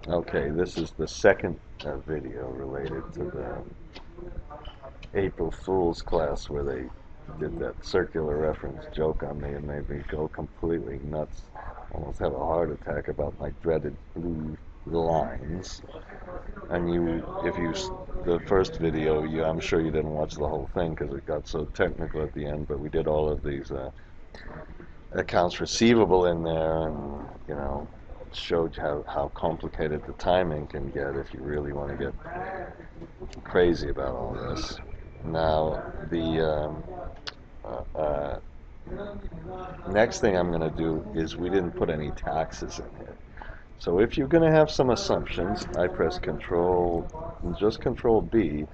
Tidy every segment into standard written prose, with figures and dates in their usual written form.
Okay, this is the second video related to the April Fool's class where they did that circular reference joke on me and made me go completely nuts. Almost have a heart attack about my dreaded blue lines. And if you, the first video, I'm sure you didn't watch the whole thing because it got so technical at the end, but we did all of these accounts receivable in there, and showed how complicated the timing can get if you really want to get crazy about all this. Now, the next thing I'm going to do is we didn't put any taxes in here. So if you're going to have some assumptions, I press just Control B.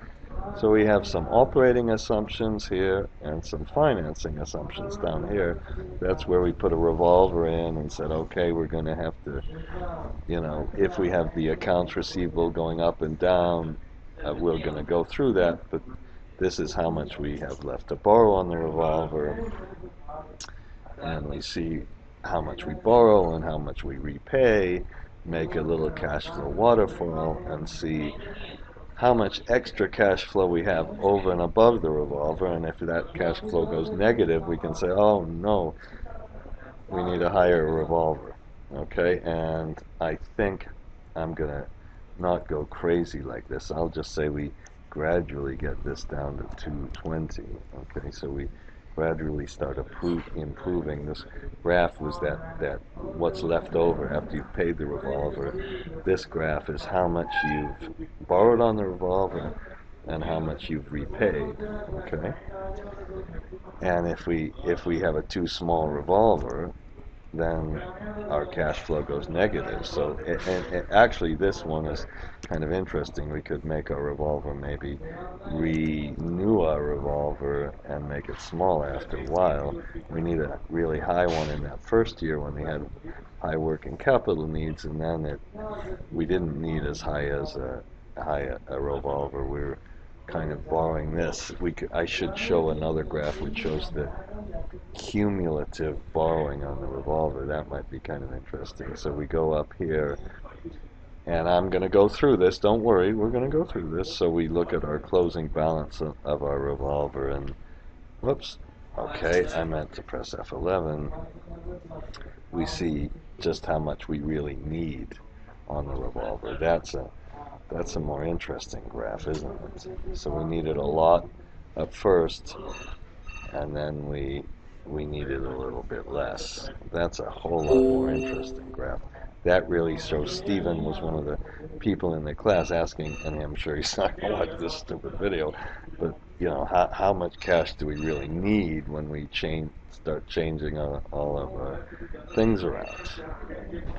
So we have some operating assumptions here and some financing assumptions down here. That's where we put a revolver in and said, okay, we're going to have to, if we have the accounts receivable going up and down, we're going to go through that, but this is how much we have left to borrow on the revolver, and we see how much we borrow and how much we repay, make a little cash flow waterfall, and see how much extra cash flow we have over and above the revolver, and if that cash flow goes negative, we can say, oh no, we need to hire a revolver. Okay, and I think I'm going to not go crazy like this. I'll just say we gradually get this down to 220. Okay, so we gradually start improving. This graph was that what's left over after you've paid the revolver. This graph is how much you've borrowed on the revolver and how much you've repaid. Okay, and if we have a too small revolver, then our cash flow goes negative. So actually this one is kind of interesting. We could make our revolver, maybe renew our revolver and make it small after a while. We need a really high one in that first year when we had high working capital needs, and then we didn't need as high a revolver. We're kind of borrowing this. I should show another graph which shows the cumulative borrowing on the revolver. That might be kind of interesting. So we go up here, and I'm going to go through this. Don't worry, we're going to go through this. So we look at our closing balance of our revolver, and whoops, okay, I meant to press F11. We see just how much we really need on the revolver. That's a more interesting graph, isn't it? So we needed a lot at first, and then we needed a little bit less. That's a whole lot more interesting graph. That really shows. Stephen was one of the people in the class asking, and I'm sure he's not going to watch this stupid video, but how much cash do we really need when we start changing all of our things around?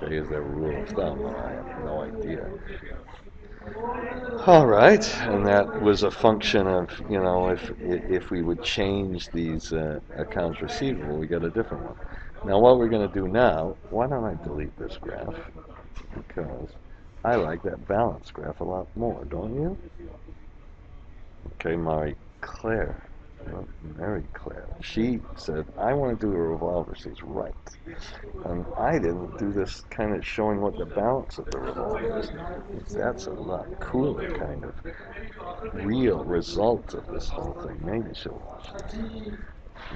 Okay, is there a rule of thumb? I have no idea. All right, and that was a function of, if we would change these accounts receivable, we get a different one. Now, what we're going to do now, why don't I delete this graph? Because I like that balance graph a lot more, don't you? Okay, Mary Claire, she said, I want to do a revolver. She's right. And I didn't do this kind of showing what the balance of the revolver is. That's a lot cooler kind of real result of this whole thing. Maybe she'll watch it.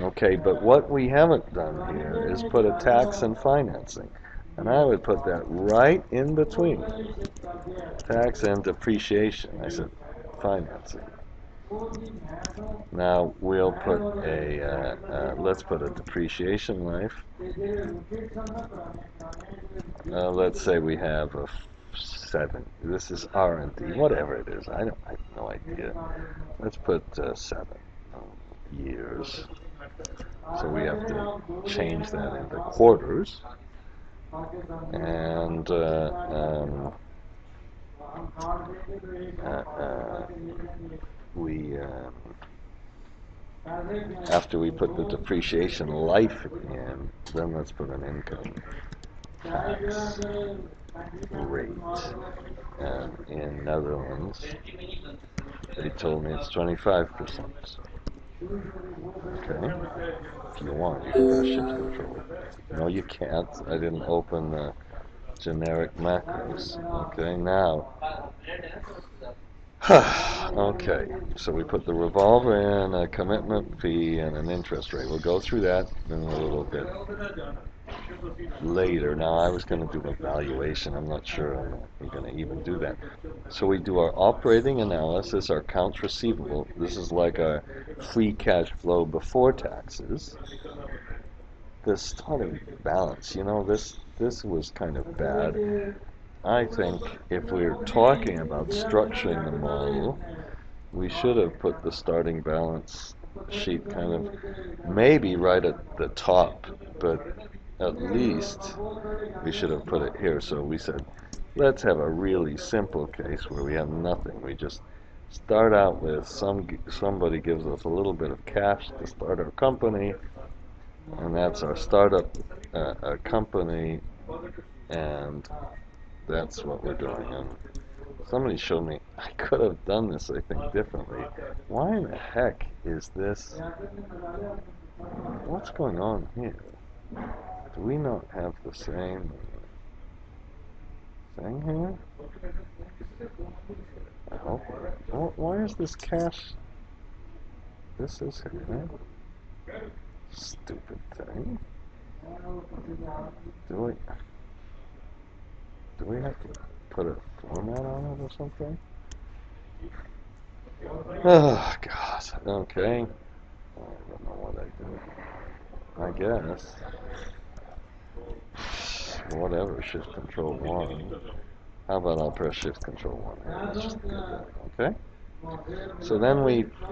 Okay, but what we haven't done here is put a tax and financing. And I would put that right in between. Tax and depreciation. I said financing. Now we'll put let's put a depreciation life. Let's say we have a 7. This is R&D, whatever it is. I have no idea. Let's put 7 years. So we have to change that into quarters. And after we put the depreciation life in, then let's put an income tax rate. And in Netherlands, they told me it's 25%. Okay? If you want, you can press shift control. No, you can't. I didn't open the generic macros. Okay, now, okay, so we put the revolver in, a commitment fee, and an interest rate. We'll go through that in a little bit later. Now, I was going to do a valuation. I'm not sure I'm going to even do that. So we do our operating analysis, our accounts receivable. This is like our free cash flow before taxes. The starting balance, this was kind of bad. I think if we're talking about structuring the model, we should have put the starting balance sheet kind of maybe right at the top, but at least we should have put it here. So we said, let's have a really simple case where we have nothing. We just start out with somebody gives us a little bit of cash to start our company, and that's our startup company, and that's what we're doing. And somebody showed me I could have done this, I think, differently. Why in the heck is this? What's going on here? Do we not have the same thing here? I hope. Why is this cash? This is here. Stupid thing. Do we have to put a format on it or something? Oh, God. Okay. I don't know what I do. I guess. Whatever. Shift Control 1. How about I'll press Shift Control 1? Let's just do that. Okay? So then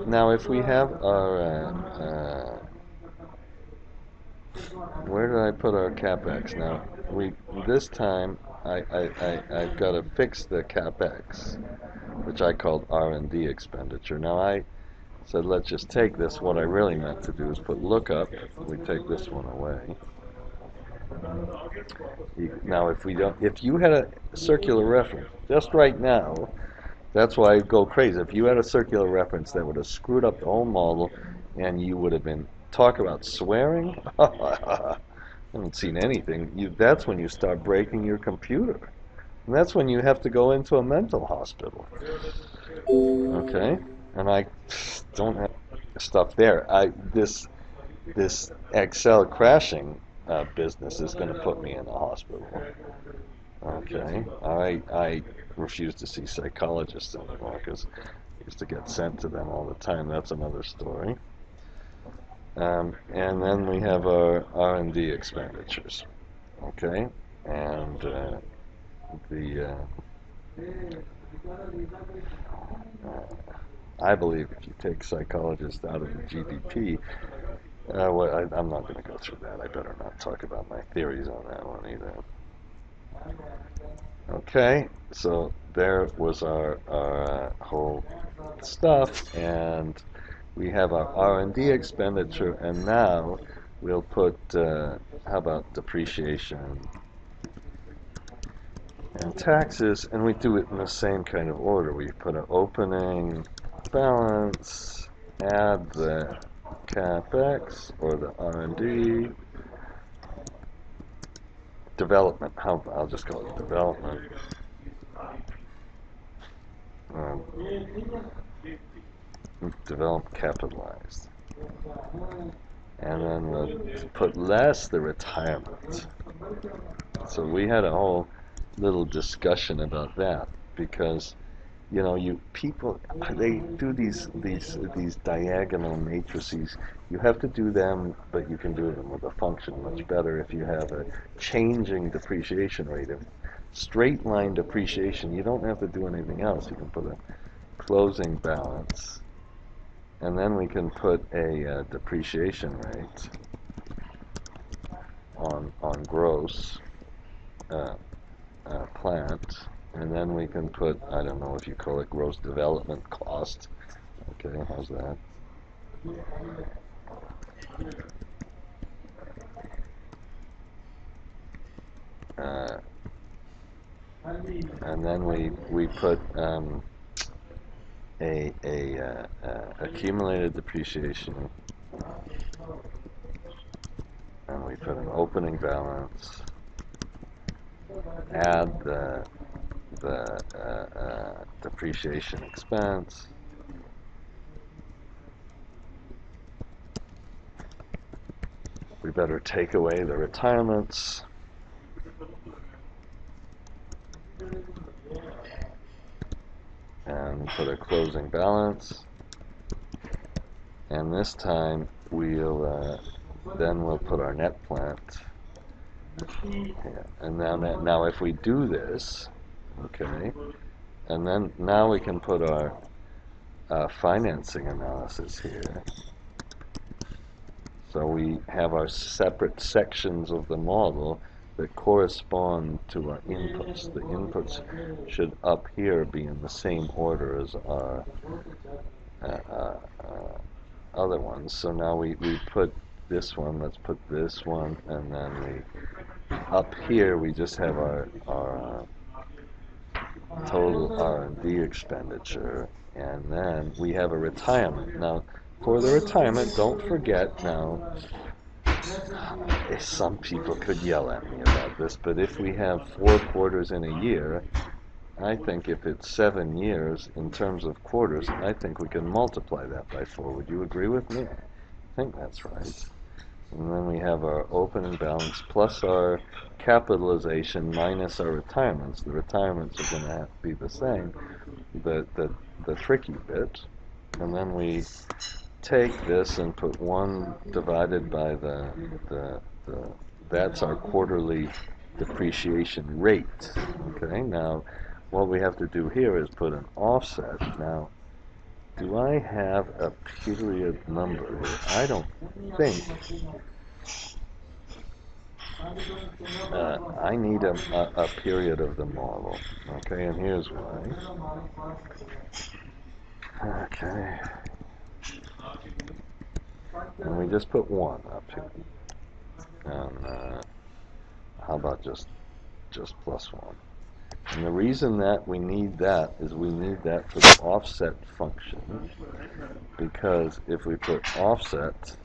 now if we have our, where did I put our CapEx? Now, this time, I've got to fix the CapEx, which I called R&D expenditure. Now, I said, let's just take this. What I really meant to do is put lookup. We take this one away. Now, if you had a circular reference, just right now, that's why I go crazy. If you had a circular reference, that would have screwed up the whole model, and you would have been, talk about swearing. I haven't seen anything. That's when you start breaking your computer. And that's when you have to go into a mental hospital. Okay? And I don't have stuff there. This Excel crashing business is going to put me in the hospital. Okay? I refuse to see psychologists anymore because I used to get sent to them all the time. That's another story. And then we have our R&D expenditures. Okay? And I believe if you take psychologists out of the GDP, I'm not going to go through that. I better not talk about my theories on that one either. Okay, so there was our whole stuff, and we have our R&D expenditure, and now we'll put, how about depreciation and taxes, and we do it in the same kind of order. We put an opening balance, add the CapEx or the R&D, development. I'll just call it development. Develop capitalized. And then we'll put less the retirement. So we had a whole little discussion about that because people, they do these diagonal matrices. You have to do them, but you can do them with a function much better if you have a changing depreciation rate. If straight line depreciation, you don't have to do anything else. You can put a closing balance, and then we can put a depreciation rate on gross plant. And then we can put, I don't know if you call it gross development cost. Okay, how's that? And then we put accumulated depreciation, and we put an opening balance, add the depreciation expense. We better take away the retirements. And put a closing balance. And this time we'll put our net plant. Yeah. And now if we do this, okay, and then now we can put our financing analysis here. So we have our separate sections of the model that correspond to our inputs. The inputs should up here be in the same order as our other ones. So now we put this one, let's put this one, and then up here we just have our total R&D expenditure, and then we have a retirement. Now, for the retirement, don't forget now, some people could yell at me about this, but if we have 4 quarters in a year, I think if it's 7 years in terms of quarters, I think we can multiply that by 4. Would you agree with me? I think that's right. And then we have our opening balance plus our capitalization minus our retirements. The retirements are going to have to be the same, the tricky bit. And then we take this and put 1 divided by that's our quarterly depreciation rate. Okay, now what we have to do here is put an offset. Now, do I have a period number here? I don't think. I need a period of the model. Okay, and here's why. Okay. And we just put 1 up here. And how about just plus 1? And the reason that we need that is we need that for the offset function, because if we put offset,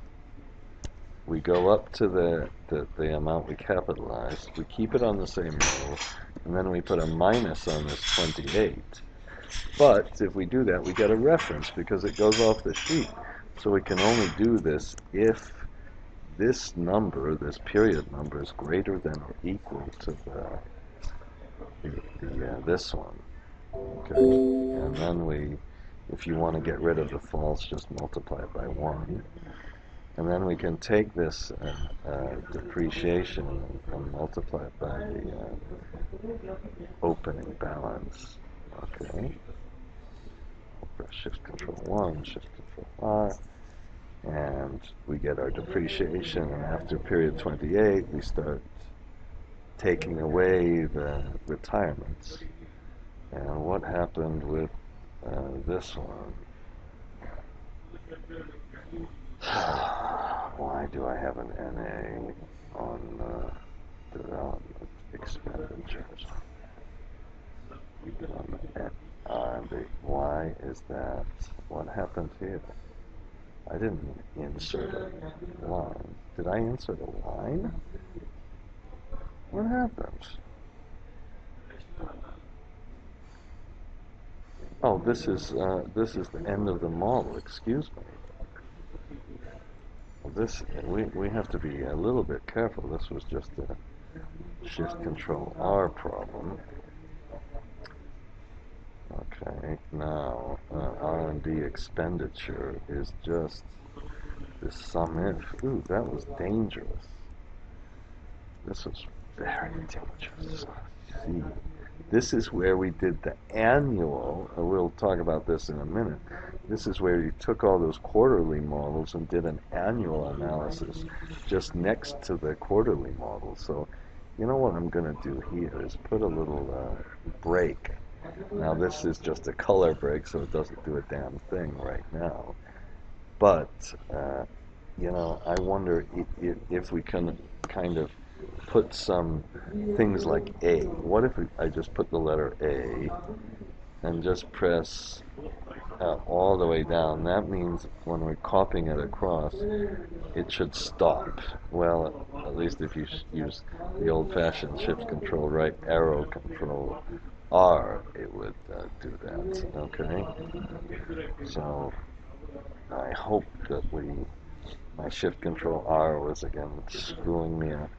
we go up to the amount we capitalized, we keep it on the same row, and then we put a minus on this 28. But if we do that, we get a reference because it goes off the sheet. So we can only do this if this number, this period number, is greater than or equal to this one. Okay, and then if you want to get rid of the false, just multiply it by 1. And then we can take this depreciation and multiply it by the opening balance. Okay. Press Shift Control 1, Shift Control R, and we get our depreciation. And after period 28, we start taking away the retirements. And what happened with this one? Why do I have an NA on development expenditures? Why is that? What happened here? I didn't insert a line. Did I insert a line? What happened? Oh, this is the end of the model. Excuse me. We have to be a little bit careful. This was just a Shift Control R problem. Okay, now R&D expenditure is just this sum if. Ooh, that was dangerous. This was very dangerous. See, this is where we did the annual, we'll talk about this in a minute. This is where you took all those quarterly models and did an annual analysis just next to the quarterly model. So, you know what I'm going to do here is put a little break. Now this is just a color break, so it doesn't do a damn thing right now. But, you know, I wonder if we can kind of put some things like A. What if I just put the letter A, and just press all the way down. That means when we're copying it across, it should stop. Well, at least if you use the old-fashioned shift control right arrow control R, it would do that. Okay, so I hope that my shift control R was again screwing me up.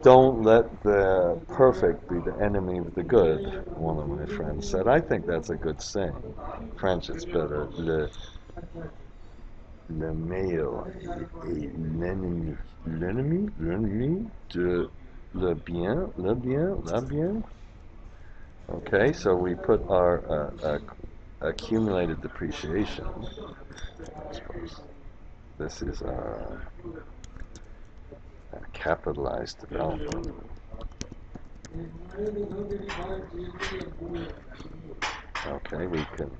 Don't let the perfect be the enemy of the good, one of my friends said. I think that's a good saying. French, it's better. Le meilleur est l'ennemi. L'ennemi de le bien, le bien, la bien. Okay, so we put our accumulated depreciation. I suppose this is our capitalized development. Okay, we can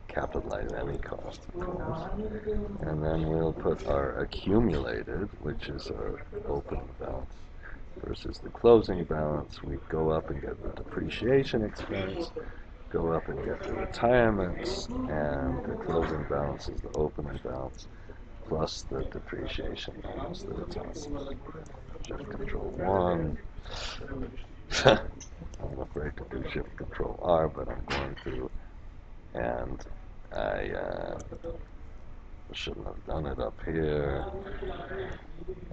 capitalize any cost, of course. And then we'll put our accumulated, which is our opening balance, versus the closing balance. We go up and get the depreciation expense, go up and get the retirements, and the closing balance is the opening balance plus the depreciation balance that it's on. Shift control 1. I'm afraid to do shift control R, but I'm going to, and I shouldn't have done it up here,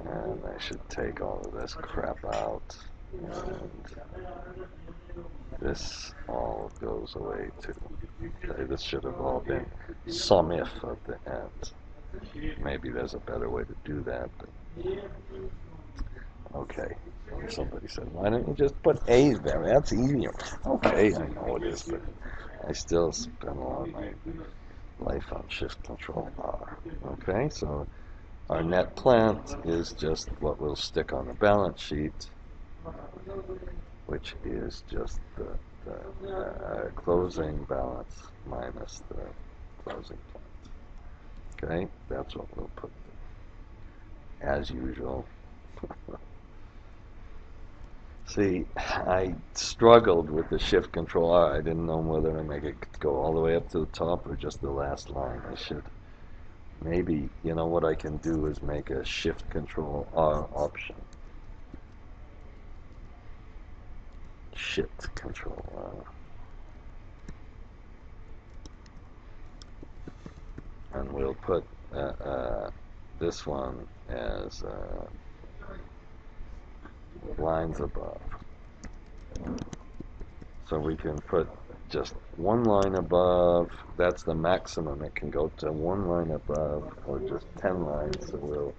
and I should take all of this crap out, and this all goes away too. Okay, this should have all been sum if at the end. Maybe there's a better way to do that, but okay. Somebody said, why don't you just put A's there? That's easier. Okay, I know it is, but I still spend a lot of my life on shift control R. Okay, so our net plant is just what we'll stick on the balance sheet, which is just the closing balance minus the closing plant. Okay, that's what we'll put there, as usual. See, I struggled with the shift control R. I didn't know whether to make it go all the way up to the top or just the last line. I should. Maybe, you know, what I can do is make a shift control R option. Shift control R. And we'll put this one as lines above. So we can put just one line above. That's the maximum. It can go to one line above or just 10 lines. So we'll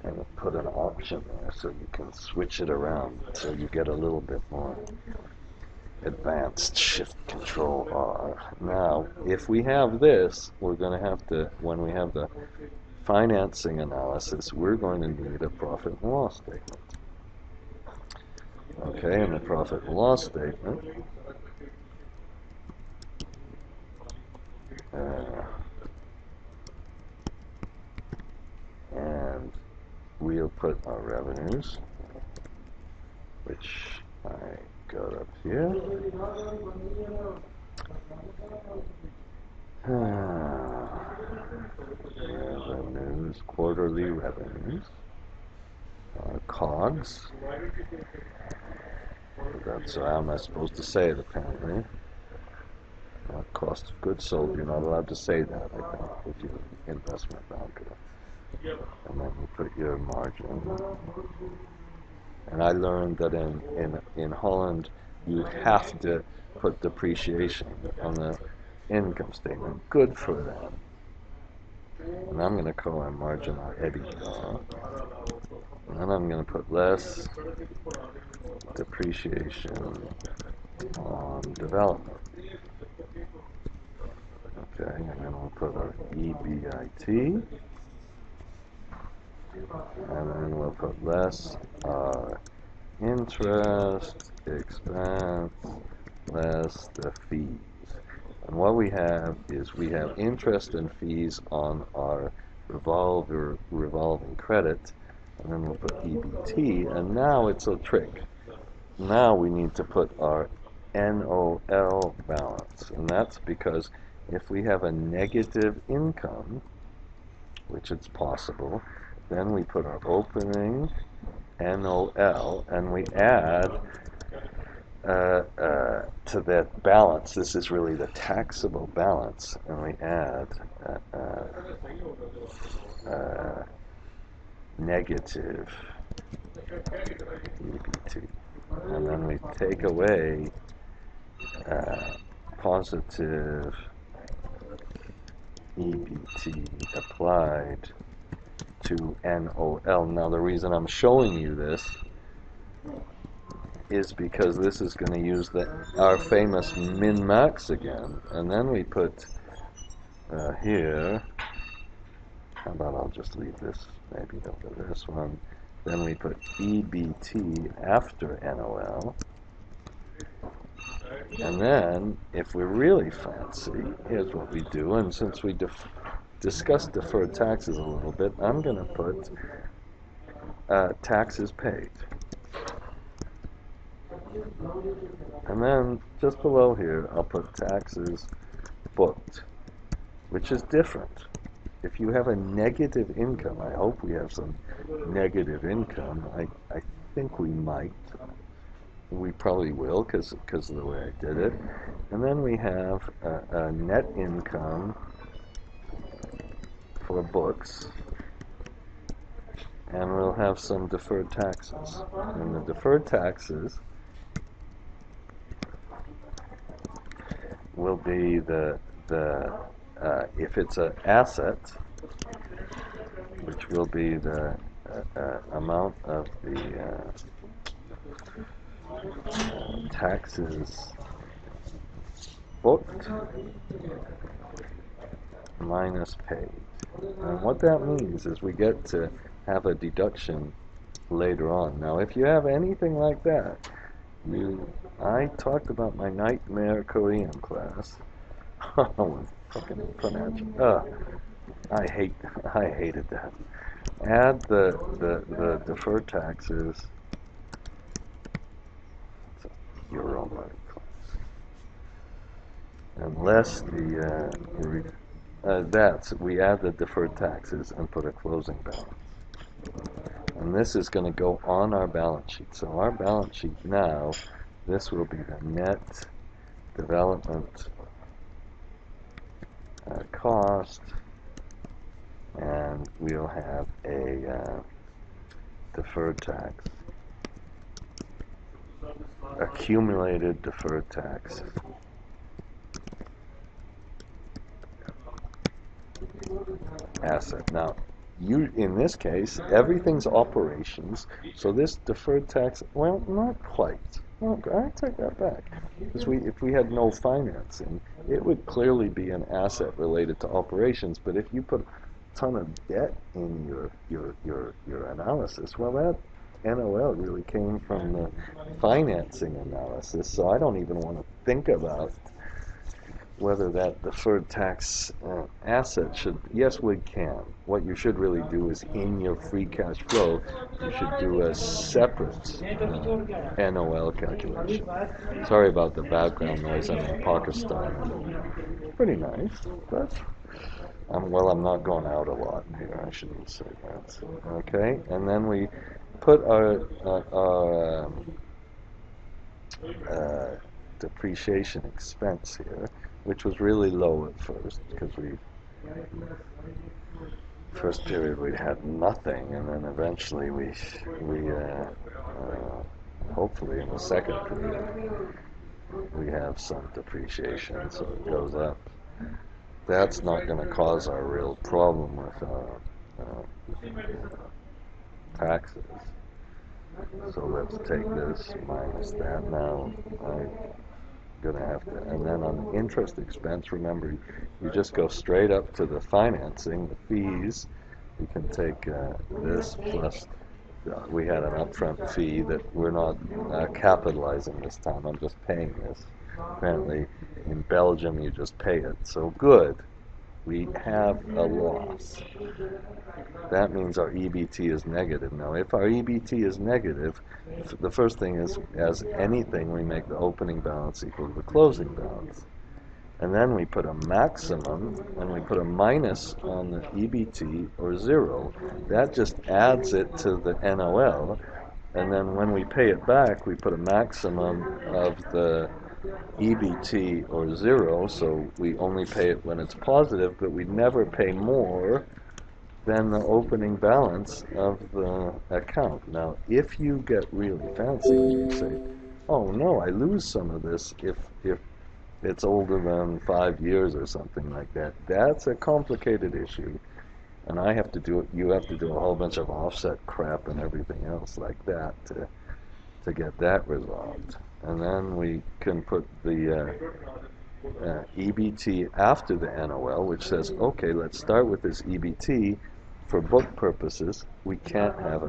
kind of put an option there so you can switch it around so you get a little bit more advanced shift control R. Now, if we have this, we're going to have to, when we have the financing analysis, we're going to need a profit and loss statement. Okay, in the profit and loss statement, and we'll put our revenues, which I got up here. Revenues, quarterly revenues, COGS. That's how am I supposed to say it, apparently. Cost of goods sold, you're not allowed to say that, I think, if you're an investment banker. And then you put your margin. And I learned that in Holland, you have to put depreciation on the income statement. Good for them. And I'm going to call our margin our EBITDA. And then I'm going to put less depreciation on development. Okay, and then we'll put our EBIT. And then we'll put less interest expense, less the fees. And what we have is we have interest and fees on our revolving credit, and then we'll put EBT, and now it's a trick. Now we need to put our NOL balance. And that's because if we have a negative income, which it's possible, then we put our opening NOL and we add to that balance. This is really the taxable balance, and we add negative EBT, and then we take away positive EBT applied to NOL. Now the reason I'm showing you this is because this is going to use our famous min-max again, and then we put here, how about I'll just leave this, maybe over this one, then we put EBT after NOL, and then if we're really fancy, here's what we do, and since we discussed deferred taxes a little bit, I'm going to put taxes paid. And then just below here, I'll put taxes booked, which is different. If you have a negative income, I hope we have some negative income. I think we might. We probably will because of the way I did it. And then we have a net income for books, and we'll have some deferred taxes. And the deferred taxes will be the if it's an asset, which will be the amount of the taxes booked minus paid. And what that means is we get to have a deduction later on. Now, if you have anything like that, I talked about my nightmare Korean class. Oh, fucking financial. I hated that. Add the deferred taxes. Your own money class. Unless we add the deferred taxes and put a closing balance. And this is going to go on our balance sheet. So our balance sheet now, this will be the net development cost, and we'll have a deferred tax, accumulated deferred tax. Asset. Now, in this case, everything's operations, so this deferred tax, well, not quite. No, I take that back. Because if we had no financing, it would clearly be an asset related to operations, but if you put a ton of debt in your analysis, well, that NOL really came from the financing analysis, so I don't even want to think about whether that deferred tax asset should, yes, we can. What you should really do is in your free cash flow, you should do a separate NOL calculation. Sorry about the background noise, I'm in Pakistan. Pretty nice, but I'm not going out a lot here, I shouldn't say that. Okay, and then we put our depreciation expense here, which was really low at first, because first period we had nothing, and then eventually we hopefully in the second period we have some depreciation, so it goes up. That's not going to cause our real problem with our taxes. So let's take this minus that. Now I'm gonna have to, and then on the interest expense, remember, you just go straight up to the financing, the fees. You can take this plus, we had an upfront fee that we're not capitalizing this time. I'm just paying this. Apparently in Belgium you just pay it, so good. we have a loss. That means our EBT is negative. Now, if our EBT is negative, the first thing is, as anything, we make the opening balance equal to the closing balance. And then we put a maximum, and we put a minus on the EBT, or 0. That just adds it to the NOL. And then when we pay it back, we put a maximum of the EBT, or 0, so we only pay it when it's positive, but we never pay more than the opening balance of the account. Now, if you get really fancy and you say, oh no, I lose some of this if it's older than 5 years or something like that, that's a complicated issue. And I have to do it, you have to do a whole bunch of offset crap and everything else like that to get that resolved. And then we can put the EBT after the NOL, which says, okay, let's start with this EBT. For book purposes, we can't have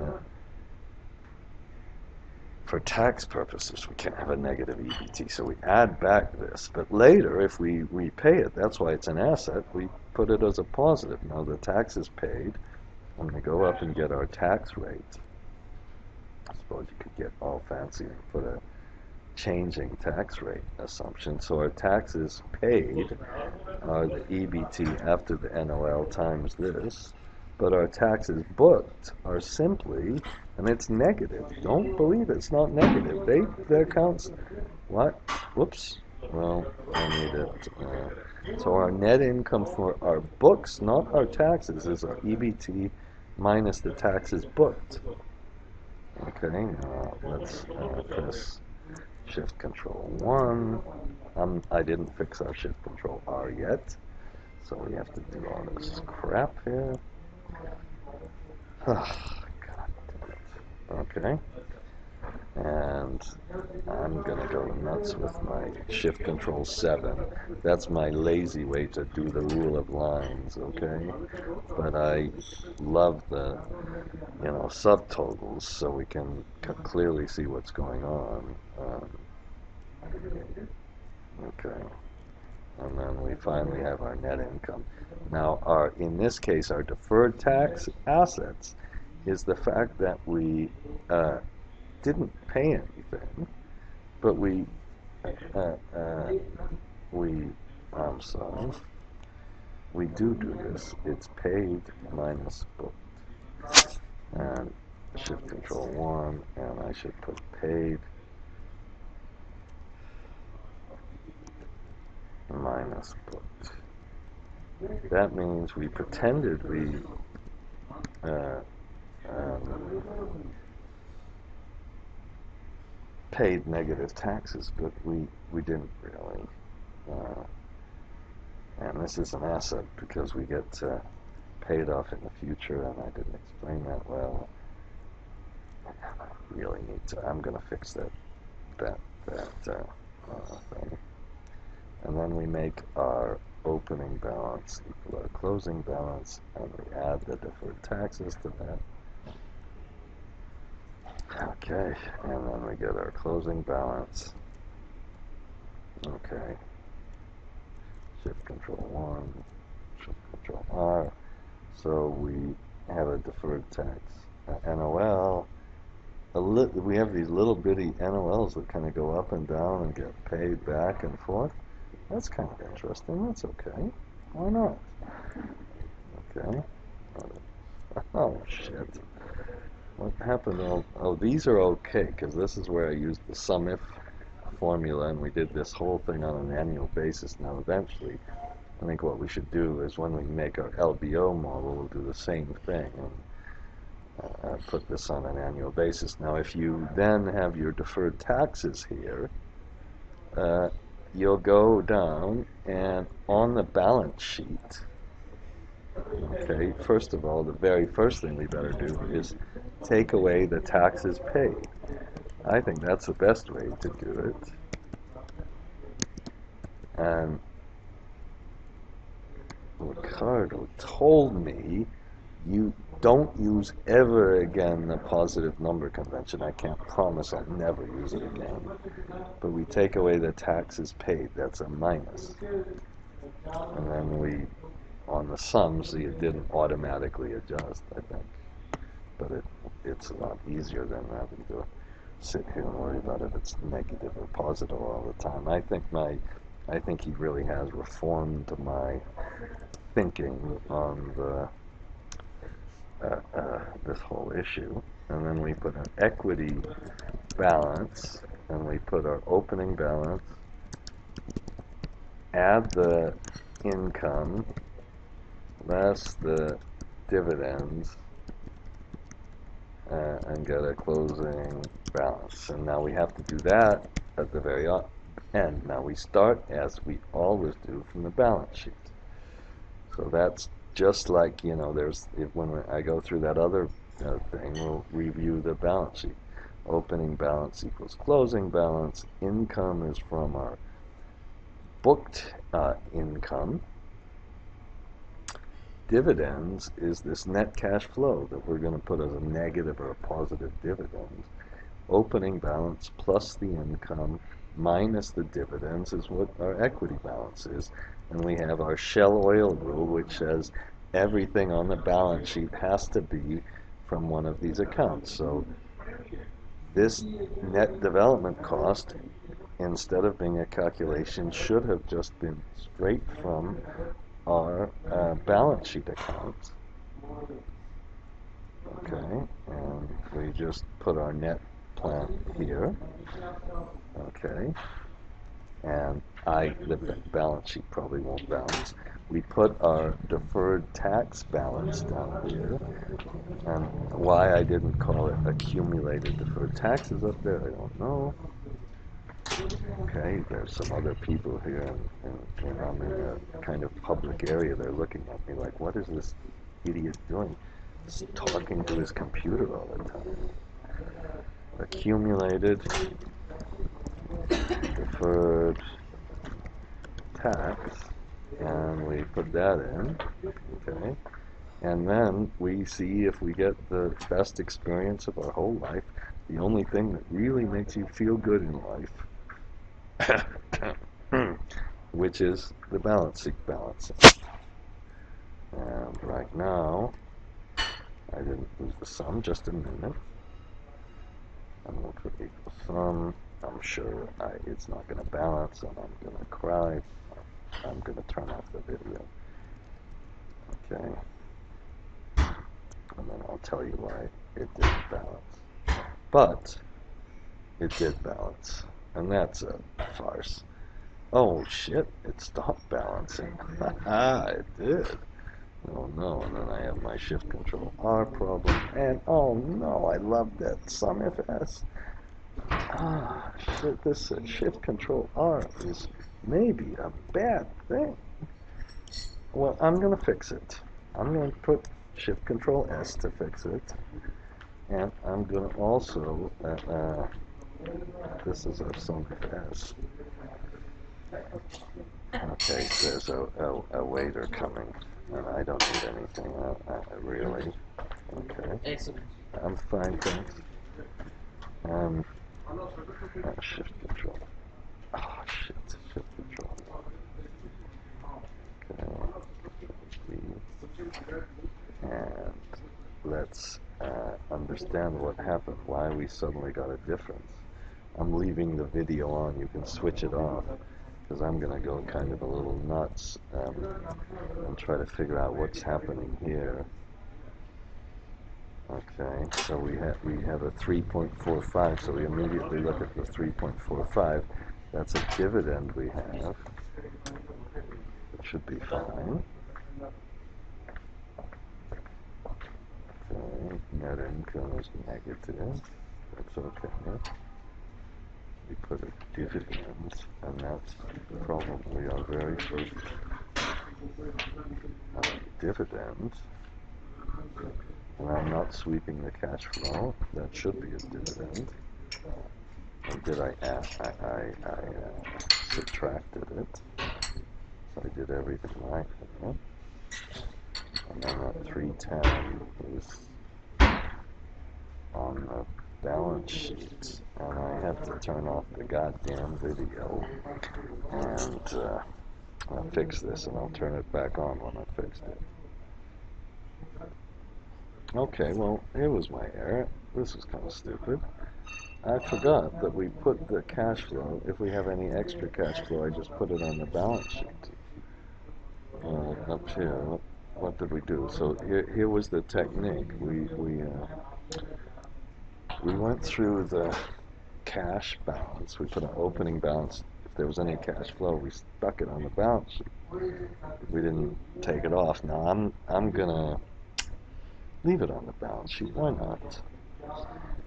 for tax purposes, we can't have a negative EBT, so we add back this. But later, if we repay it, that's why it's an asset, we put it as a positive. Now the tax is paid, I'm going to go up and get our tax rate. I suppose you could get all fancy and put a changing tax rate assumption. So our taxes paid are the EBT after the NOL times this, but our taxes booked are simply, and it's negative. Don't believe it's not negative. The accounts, what? Whoops. Well, I need it. So our net income for our books, not our taxes, is our EBT minus the taxes booked. Okay, now let's press Shift Control 1. I didn't fix our Shift Control R yet, so we have to do all this crap here. Oh, God damn it. Okay. And I'm going to go nuts with my Shift Control 7. That's my lazy way to do the rule of lines, okay? But I love the, subtotals so we can clearly see what's going on. Okay. And then we finally have our net income. Now, in this case, our deferred tax assets is the fact that we didn't pay anything, but we do this. It's paid minus booked. And Shift Control 1, and I should put paid minus booked. That means we pretended we paid negative taxes, but we didn't really. And this is an asset because we get paid off in the future, and I didn't explain that well. I really need to. I'm going to fix that thing. And then we make our opening balance equal our closing balance, and we add the deferred taxes to that. Okay, and then we get our closing balance. Okay. Shift Control 1, Shift Control R. So we have a deferred tax NOL. We have these little bitty NOLs that kind of go up and down and get paid back and forth. That's kind of interesting. That's okay. Why not? Okay. Oh, shit. What happened? Oh, these are okay, because this is where I used the SUMIF formula, and we did this whole thing on an annual basis. Now, eventually, I think what we should do is when we make our LBO model, we'll do the same thing and put this on an annual basis. Now, if you then have your deferred taxes here, you'll go down and on the balance sheet, okay, first of all, the very first thing we better do is take away the taxes paid. I think that's the best way to do it. And Ricardo told me you don't use ever again the positive number convention. I can't promise I'll never use it again. But we take away the taxes paid. That's a minus. And then we on the sums, it didn't automatically adjust, I think. But it's a lot easier than having to sit here and worry about if it's negative or positive all the time. I think he really has reformed my thinking on the this whole issue. And then we put an equity balance, and we put our opening balance, add the income less the dividends, and get a closing balance. And now we have to do that at the very end. Now we start, as we always do, from the balance sheet. So that's just like, when I go through that other thing, we'll review the balance sheet. Opening balance equals closing balance. Income is from our booked income. Dividends is this net cash flow that we're going to put as a negative or a positive dividend. Opening balance plus the income minus the dividends is what our equity balance is. And we have our Shell Oil rule, which says everything on the balance sheet has to be from one of these accounts. So this net development cost, instead of being a calculation, should have just been straight from our balance sheet account. Okay, and we just put our net plan here. Okay, and the balance sheet probably won't balance. We put our deferred tax balance down here, and why I didn't call it accumulated deferred taxes up there, I don't know. Okay, there's some other people here, and I'm in a kind of public area. They're looking at me like, what is this idiot doing? He's talking to his computer all the time. Accumulated deferred tax, and we put that in, okay, and then we see if we get the best experience of our whole life, the only thing that really makes you feel good in life, which is the balance sheet balancing. And right now, I didn't lose the sum, just a minute. I'm going to put equal sum. I'm sure it's not going to balance, and I'm going to cry. I'm going to turn off the video. Okay. And then I'll tell you why it didn't balance. But it did balance. And that's a farce. Oh shit, it stopped balancing. Haha, it did. Oh no, and then I have my shift control R problem. And oh no, I love that sum if S. Ah, shit, this shift control R is maybe a bad thing. Well, I'm going to fix it. I'm going to put shift control S to fix it. And I'm going to also, this is our sum of S. Okay, there's a waiter coming, and I don't need anything, really. Okay. I'm fine, thanks. Shift control. Oh, shit, shift control. Okay. And let's understand what happened, why we suddenly got a difference. I'm leaving the video on. You can switch it off, because I'm going to go kind of a little nuts and try to figure out what's happening here. Okay, so we have a 3.45, so we immediately look at the 3.45. That's a dividend we have. It should be fine. Okay, net income is negative. That's okay. We put a dividend, and that's probably our very first dividend. And I'm not sweeping the cash flow. That should be a dividend. Or did I add? I subtracted it. So I did everything right. Okay. And then that 310 is on the balance sheet. And I have to turn off the goddamn video. And I'll fix this and I'll turn it back on when I fixed it. Okay, well, here was my error. This is kind of stupid. I forgot that we put the cash flow, if we have any extra cash flow, I just put it on the balance sheet. Up here, what did we do? So here was the technique. We went through the cash balance. We put an opening balance. If there was any cash flow, we stuck it on the balance sheet. We didn't take it off. Now I'm gonna leave it on the balance sheet. Why not?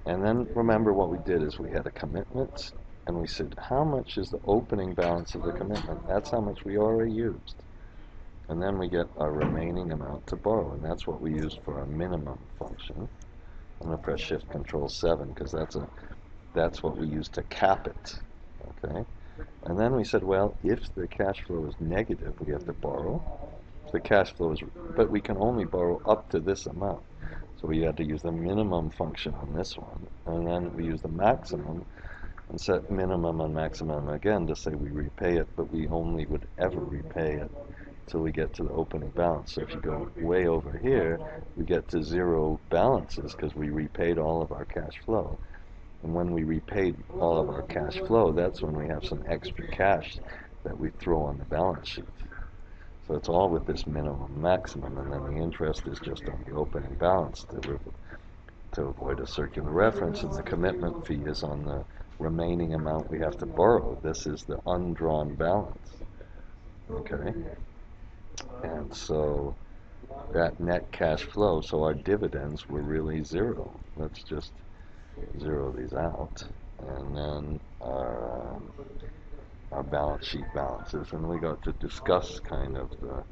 And then remember what we did is we had a commitment, and we said how much is the opening balance of the commitment? That's how much we already used. And then we get our remaining amount to borrow, and that's what we used for our minimum function. I'm going to press Shift Control 7 because that's what we use to cap it. Okay, and then we said, well, if the cash flow is negative, we have to borrow. If the cash flow is, but we can only borrow up to this amount. So we had to use the minimum function on this one, and then we use the maximum and set minimum and maximum again to say we repay it, but we only would ever repay it till we get to the opening balance. So if you go way over here, we get to zero balances because we repaid all of our cash flow. And when we repaid all of our cash flow, that's when we have some extra cash that we throw on the balance sheet. So it's all with this minimum maximum, and then the interest is just on the opening balance to avoid a circular reference, and the commitment fee is on the remaining amount we have to borrow. This is the undrawn balance. Okay? And so that net cash flow, so our dividends were really zero. Let's just zero these out. And then our balance sheet balances, and we got to discuss kind of the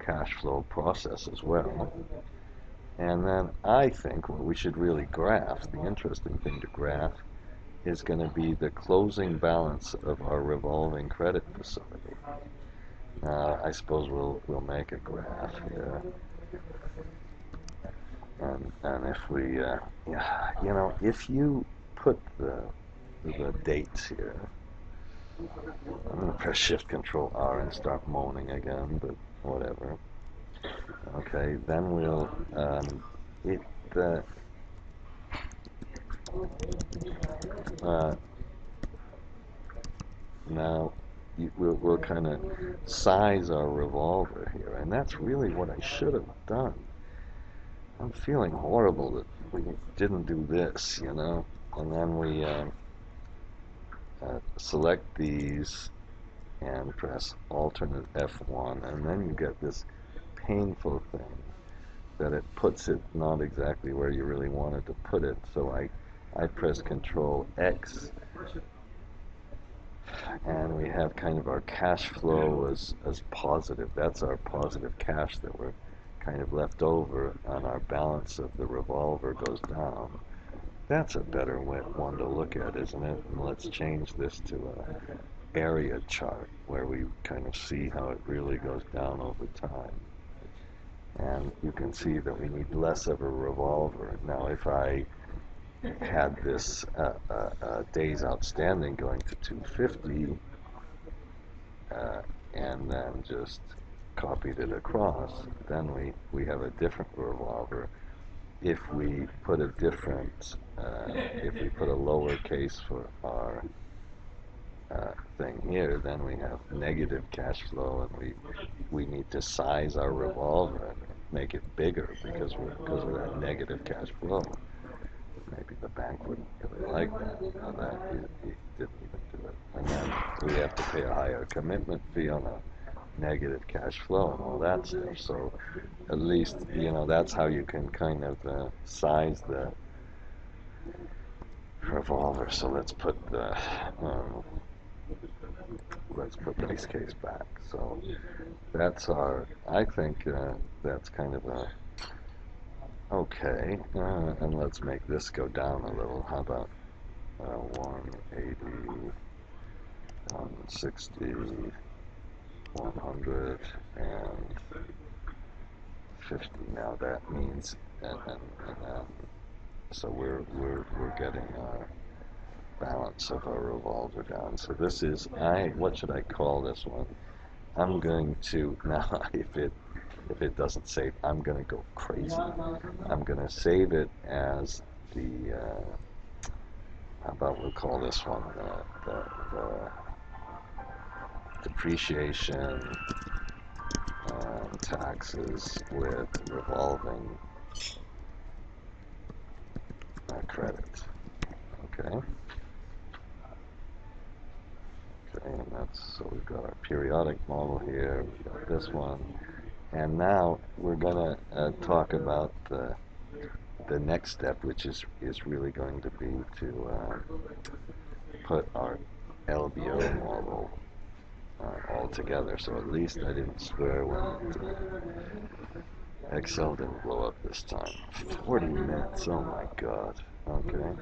cash flow process as well. And then I think what we should really graph, the interesting thing to graph, is going to be the closing balance of our revolving credit facility. I suppose we'll make a graph here, and if we, if you put the dates here, I'm going to press Shift Control R and start moaning again, but whatever. Okay, then we'll now we'll kind of size our revolver here, and that's really what I should have done. I'm feeling horrible that we didn't do this, And then we select these and press alternate F1, and then you get this painful thing that it puts it not exactly where you really wanted to put it. So I press Control X, and we have kind of our cash flow as positive. That's our positive cash that we're kind of left over, and our balance of the revolver goes down. That's a better one to look at, isn't it? And let's change this to an area chart where we kind of see how it really goes down over time. And you can see that we need less of a revolver. Now, if I had this days outstanding going to 250, and then just copied it across, then we have a different revolver. If we put a different, if we put a lowercase for our thing here, then we have negative cash flow, and we need to size our revolver and make it bigger because of that negative cash flow. Maybe the bank wouldn't really like that. No, that he didn't even do it. And then we have to pay a higher commitment fee on a negative cash flow and all that stuff. So at least, that's how you can kind of size the revolver. So let's put the base case back. So that's I think that's kind of a okay, and let's make this go down a little. How about 180, 160, 100, and 50. Now that means, and so we're getting our balance of our revolver down. So this is what should I call this one? I'm going to now if it doesn't save, I'm going to go crazy. I'm going to save it as the how about we'll call this one the depreciation taxes with revolving credit. Okay. Okay, and that's so we've got our periodic model here. We've got this one, and now we're gonna talk about the next step, which is really going to be to put our LBO model all together. So at least I didn't swear when Excel didn't blow up this time. 40 minutes. Oh my God. Okay.